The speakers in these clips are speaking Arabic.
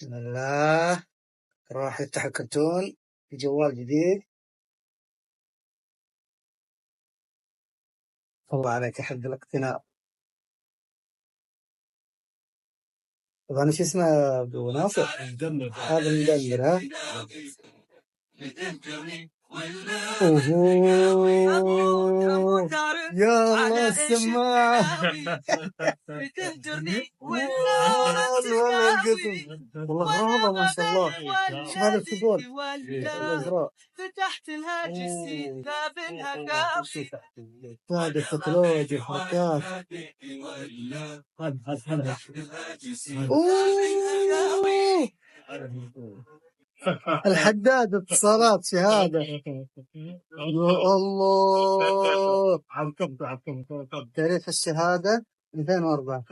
بسم الله. راح يفتح الكرتون في جوال جديد. الله عليك يا حق الاقتناء. طبعا ايش اسمه ابو ناصر؟ مدمر. هذا المدمر ها. اوه يا الله السماعة. بتهجرني والله القسم والله غرابة ما شاء الله. شوف هذا الكيبورد الازرق فتحت الهاجس ثابنها كافي هذا التكنولوجيا الحركات. اوه الحداد اتصالات شهادة. يا الله تاريخ الشهادة 2004.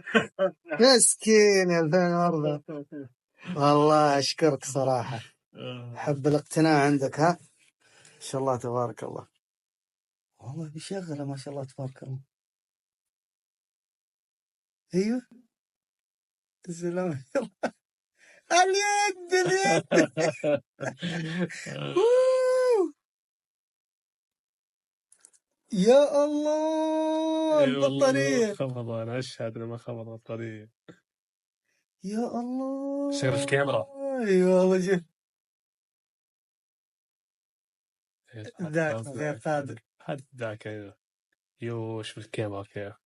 مسكين 2004. والله أشكرك صراحة. حب الاقتناع عندك ها. ما شاء الله تبارك الله. والله بيشغله ما شاء الله تبارك الله. ايوه تسلم. اليد يا الله البطارية. خفض، انا اشهد انه ما خفض بطارية. يا الله شغل الكاميرا. ايوه والله شوف ذاك غير قادر. حد ذاك. ايوه شوف الكاميرا كيف.